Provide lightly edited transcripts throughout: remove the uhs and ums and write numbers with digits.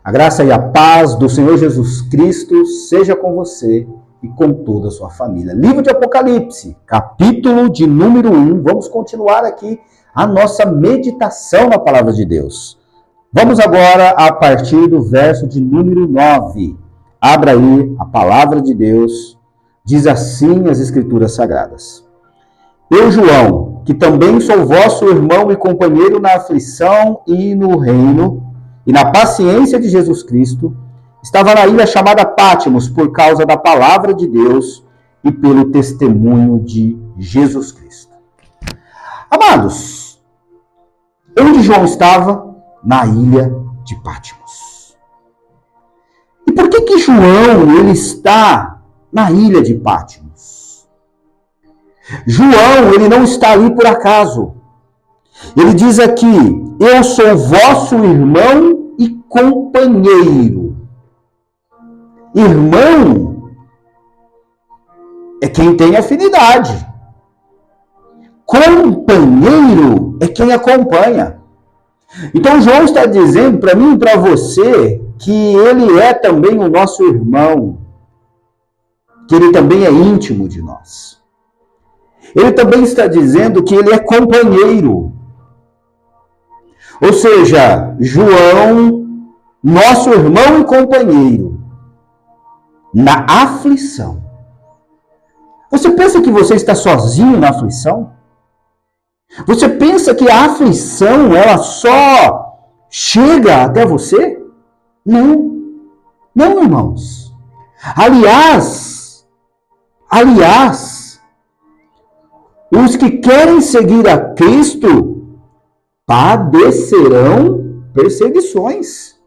A graça e a paz do Senhor Jesus Cristo seja com você e com toda a sua família. Livro de Apocalipse, capítulo de número 1. Vamos continuar aqui a nossa meditação na palavra de Deus. Vamos agora a partir do verso de número 9. Abra aí a palavra de Deus. Diz assim as Escrituras Sagradas. Eu, João, que também sou vosso irmão e companheiro na aflição e no reino, e na paciência de Jesus Cristo, estava na ilha chamada Patmos por causa da palavra de Deus e pelo testemunho de Jesus Cristo. Amados, onde João estava? Na ilha de Patmos. E por que João ele está na ilha de Patmos? João ele não está ali por acaso. Ele diz aqui, eu sou vosso irmão e companheiro. Irmão é quem tem afinidade. Companheiro é quem acompanha. Então João está dizendo para mim e para você que ele é também o nosso irmão. Que ele também é íntimo de nós. Ele também está dizendo que ele é companheiro. Ou seja, João, nosso irmão e companheiro, na aflição. Você pensa que você está sozinho na aflição? Você pensa que a aflição, ela só chega até você? Não. Não, irmãos. Aliás, os que querem seguir a Cristo padecerão perseguições.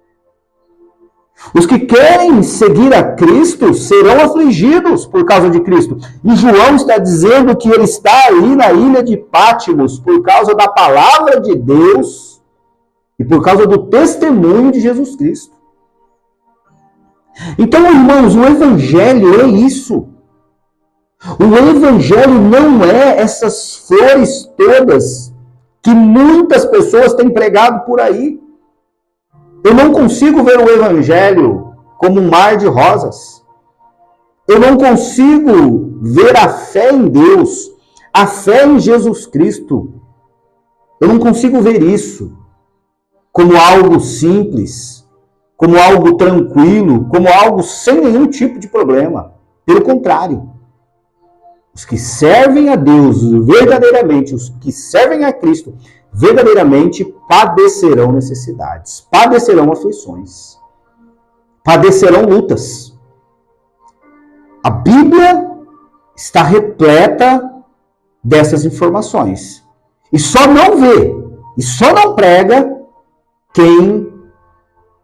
Os que querem seguir a Cristo serão afligidos por causa de Cristo. E João está dizendo que ele está aí na ilha de Patmos por causa da palavra de Deus e por causa do testemunho de Jesus Cristo. Então, irmãos, o Evangelho é isso. O Evangelho não é essas flores todas que muitas pessoas têm pregado por aí. Eu não consigo ver o Evangelho como um mar de rosas. Eu não consigo ver a fé em Deus, a fé em Jesus Cristo. Eu não consigo ver isso como algo simples, como algo tranquilo, como algo sem nenhum tipo de problema. Pelo contrário. Os que servem a Deus verdadeiramente, os que servem a Cristo verdadeiramente, padecerão necessidades, padecerão aflições, padecerão lutas. A Bíblia está repleta dessas informações. E só não vê, e só não prega quem,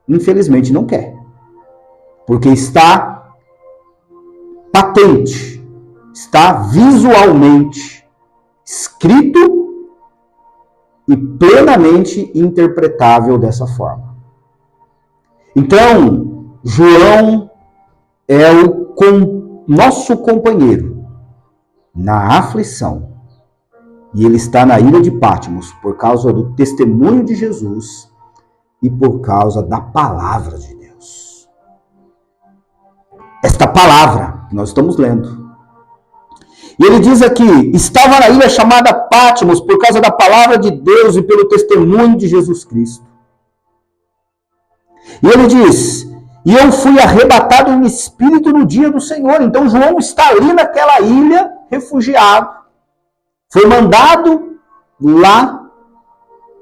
infelizmente, não quer. Porque está patente, está visualmente escrito e plenamente interpretável dessa forma. Então, João é o nosso companheiro na aflição. E ele está na ilha de Patmos por causa do testemunho de Jesus e por causa da palavra de Deus. Esta palavra que nós estamos lendo. E ele diz aqui, estava na ilha chamada Patmos por causa da palavra de Deus e pelo testemunho de Jesus Cristo. E ele diz, e eu fui arrebatado em espírito no dia do Senhor. Então João está ali naquela ilha, refugiado. Foi mandado lá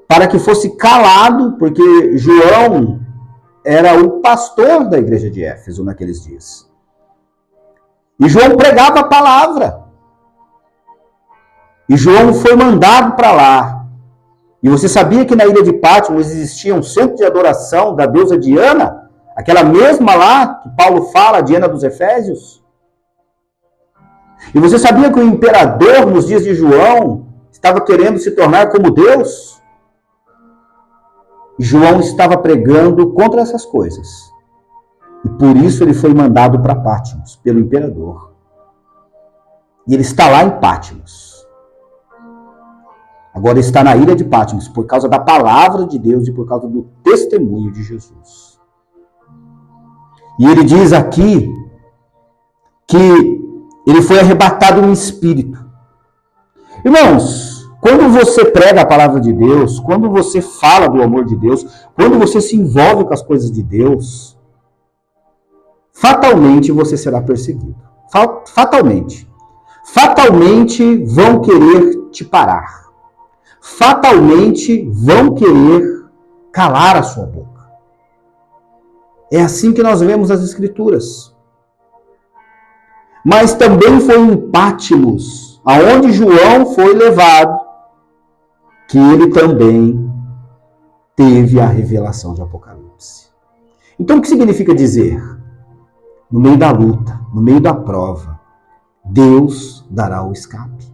para que fosse calado, porque João era o pastor da igreja de Éfeso naqueles dias. E João pregava a palavra. E João foi mandado para lá. E você sabia que na ilha de Patmos existia um centro de adoração da deusa Diana? Aquela mesma lá que Paulo fala, Diana dos Efésios? E você sabia que o imperador, nos dias de João, estava querendo se tornar como Deus? E João estava pregando contra essas coisas. E por isso ele foi mandado para Patmos, pelo imperador. E ele está lá em Patmos. Agora está na ilha de Patmos por causa da palavra de Deus e por causa do testemunho de Jesus. E ele diz aqui que ele foi arrebatado em espírito. Irmãos, quando você prega a palavra de Deus, quando você fala do amor de Deus, quando você se envolve com as coisas de Deus, fatalmente você será perseguido. Fatalmente. Fatalmente vão querer te parar. Fatalmente vão querer calar a sua boca. É assim que nós vemos as Escrituras. Mas também foi em Pátimos, aonde João foi levado, que ele também teve a revelação de Apocalipse. Então o que significa dizer? No meio da luta, no meio da prova, Deus dará o escape.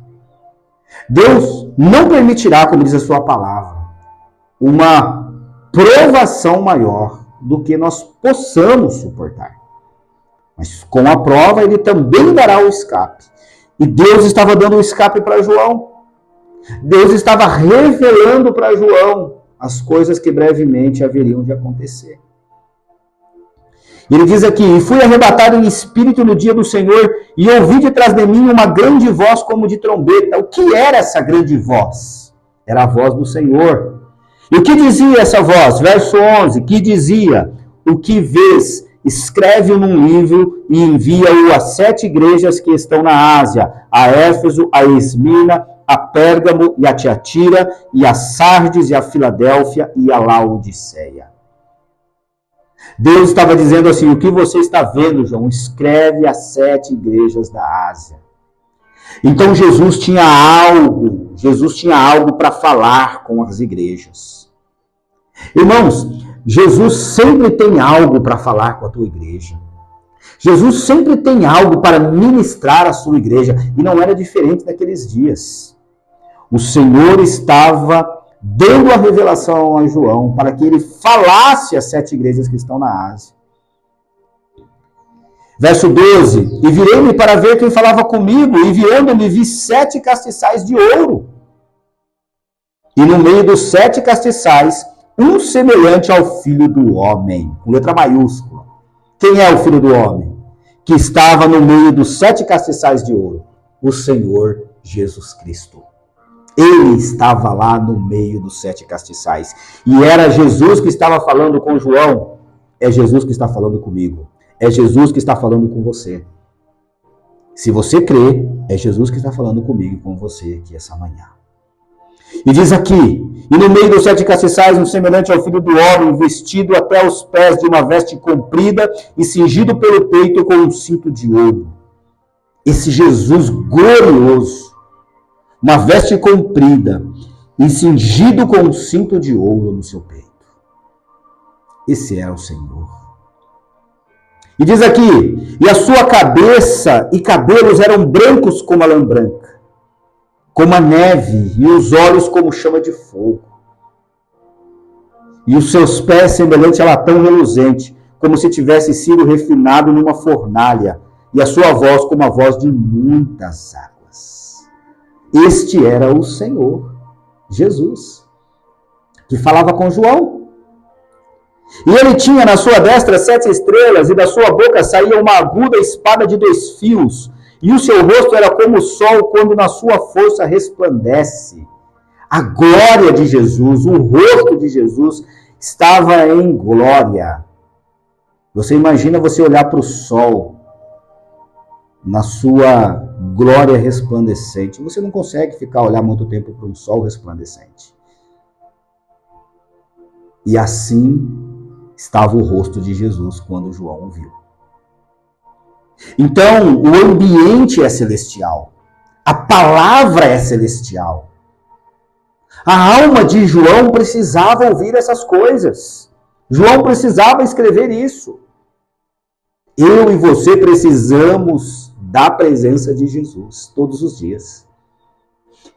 Deus não permitirá, como diz a sua palavra, uma provação maior do que nós possamos suportar. Mas com a prova, ele também dará o escape. E Deus estava dando o escape para João. Deus estava revelando para João as coisas que brevemente haveriam de acontecer. Ele diz aqui: e fui arrebatado em espírito no dia do Senhor, e ouvi de trás de mim uma grande voz como de trombeta. O que era essa grande voz? Era a voz do Senhor. E o que dizia essa voz? Verso 11, que dizia: o que vês, escreve-o num livro e envia-o às 7 igrejas que estão na Ásia, a Éfeso, a Esmirna, a Pérgamo e a Tiatira, e a Sardes e a Filadélfia e a Laodiceia. Deus estava dizendo assim: o que você está vendo, João, escreve às 7 igrejas da Ásia. Então Jesus tinha algo para falar com as igrejas. Irmãos, Jesus sempre tem algo para falar com a tua igreja. Jesus sempre tem algo para ministrar à sua igreja. E não era diferente naqueles dias. O Senhor estava dando a revelação a João para que ele falasse às 7 igrejas que estão na Ásia. Verso 12: e virei-me para ver quem falava comigo, e virando-me vi 7 castiçais de ouro. E no meio dos 7 castiçais, um semelhante ao Filho do Homem, com letra maiúscula. Quem é o Filho do Homem? Que estava no meio dos 7 castiçais de ouro. O Senhor Jesus Cristo. Ele estava lá no meio dos 7 castiçais. E era Jesus que estava falando com João. É Jesus que está falando comigo. É Jesus que está falando com você. Se você crê, é Jesus que está falando comigo e com você aqui essa manhã. E diz aqui: e no meio dos 7 castiçais, um semelhante ao Filho do Homem, vestido até os pés de uma veste comprida e cingido pelo peito com um cinto de ouro. Esse Jesus glorioso, uma veste comprida e cingido com um cinto de ouro no seu peito. Esse era o Senhor. E diz aqui: e a sua cabeça e cabelos eram brancos como a lã branca, como a neve, e os olhos como chama de fogo. E os seus pés semelhante a latão reluzente, como se tivesse sido refinado numa fornalha, e a sua voz como a voz de muitas águas. Este era o Senhor, Jesus, que falava com João. E ele tinha na sua destra 7 estrelas, e da sua boca saía uma aguda espada de 2 fios, e o seu rosto era como o sol quando na sua força resplandece. A glória de Jesus, o rosto de Jesus estava em glória. Você imagina você olhar para o sol na sua glória resplandecente. Você não consegue olhar muito tempo para um sol resplandecente. E assim estava o rosto de Jesus quando João o viu. Então, o ambiente é celestial. A palavra é celestial. A alma de João precisava ouvir essas coisas. João precisava escrever isso. Eu e você precisamos da presença de Jesus todos os dias.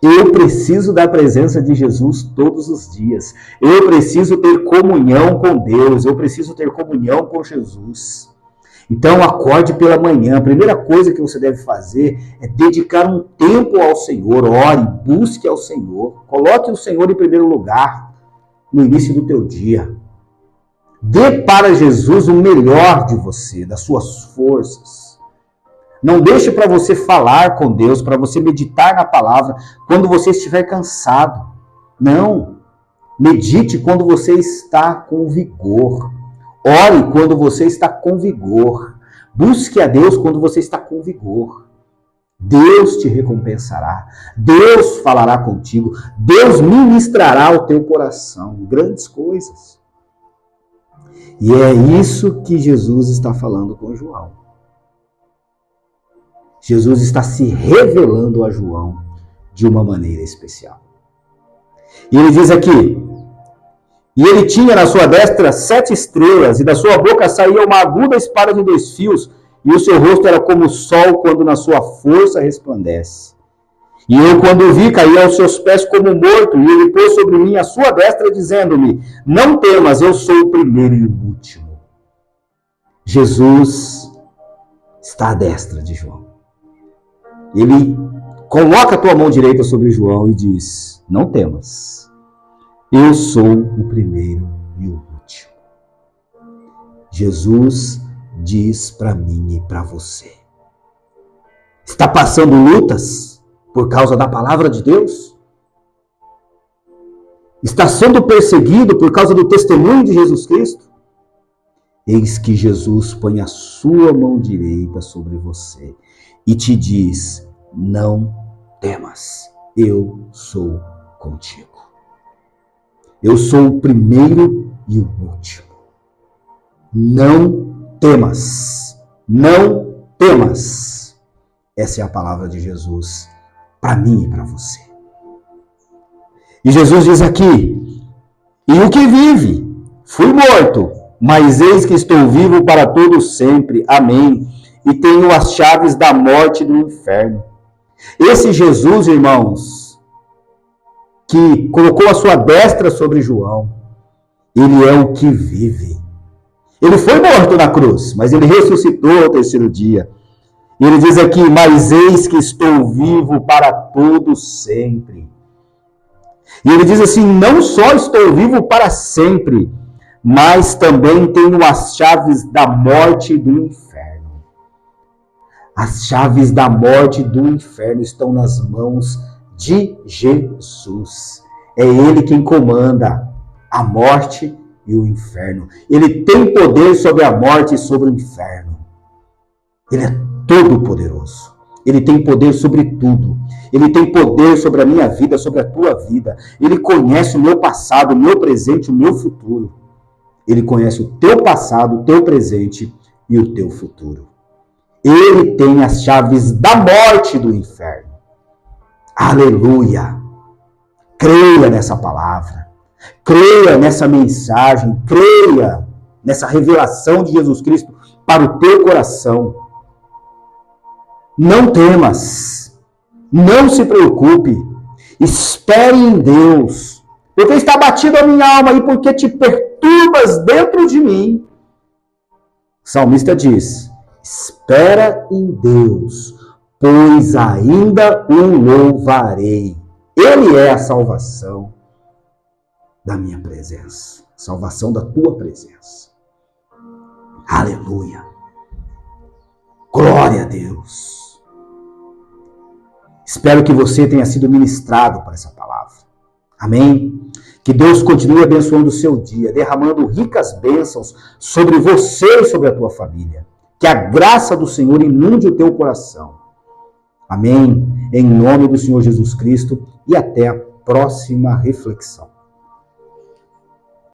Eu preciso da presença de Jesus todos os dias. Eu preciso ter comunhão com Deus. Eu preciso ter comunhão com Jesus. Então, acorde pela manhã. A primeira coisa que você deve fazer é dedicar um tempo ao Senhor. Ore, busque ao Senhor. Coloque o Senhor em primeiro lugar no início do teu dia. Dê para Jesus o melhor de você, das suas forças. Não deixe para você falar com Deus, para você meditar na palavra quando você estiver cansado. Não. Medite quando você está com vigor. Ore quando você está com vigor. Busque a Deus quando você está com vigor. Deus te recompensará. Deus falará contigo. Deus ministrará ao teu coração grandes coisas. E é isso que Jesus está falando com João. Jesus está se revelando a João de uma maneira especial. E ele diz aqui: e ele tinha na sua destra 7 estrelas, e da sua boca saía uma aguda espada de 2 fios, e o seu rosto era como o sol quando na sua força resplandece. E eu, quando o vi, caí aos seus pés como morto, e ele pôs sobre mim a sua destra, dizendo-me: não temas, eu sou o primeiro e o último. Jesus está à destra de João. Ele coloca a tua mão direita sobre João e diz: não temas, eu sou o primeiro e o último. Jesus diz para mim e para você: está passando lutas por causa da palavra de Deus? Está sendo perseguido por causa do testemunho de Jesus Cristo? Eis que Jesus põe a sua mão direita sobre você e te diz: não temas, eu sou contigo. Eu sou o primeiro e o último. Não temas, não temas. Essa é a palavra de Jesus para mim e para você. E Jesus diz aqui: e o que vive? Fui morto, mas eis que estou vivo para todo sempre. Amém. E tenho as chaves da morte e do inferno. Esse Jesus, irmãos, que colocou a sua destra sobre João, ele é o que vive. Ele foi morto na cruz, mas ele ressuscitou ao 3º dia. E ele diz aqui: mas eis que estou vivo para todo sempre. E ele diz assim: não só estou vivo para sempre, mas também tenho as chaves da morte e do inferno. As chaves da morte e do inferno estão nas mãos de Jesus. É ele quem comanda a morte e o inferno. Ele tem poder sobre a morte e sobre o inferno. Ele é todo poderoso. Ele tem poder sobre tudo. Ele tem poder sobre a minha vida, sobre a tua vida. Ele conhece o meu passado, o meu presente, o meu futuro. Ele conhece o teu passado, o teu presente e o teu futuro. Ele tem as chaves da morte e do inferno. Aleluia! Creia nessa palavra. Creia nessa mensagem. Creia nessa revelação de Jesus Cristo para o teu coração. Não temas. Não se preocupe. Espere em Deus. Porque está batido a minha alma e porque te perturbas dentro de mim. O salmista diz: espera em Deus, pois ainda o louvarei. Ele é a salvação da minha presença, salvação da tua presença. Aleluia. Glória a Deus. Espero que você tenha sido ministrado por essa palavra. Amém? Que Deus continue abençoando o seu dia, derramando ricas bênçãos sobre você e sobre a tua família. Que a graça do Senhor inunde o teu coração. Amém? Em nome do Senhor Jesus Cristo e até a próxima reflexão.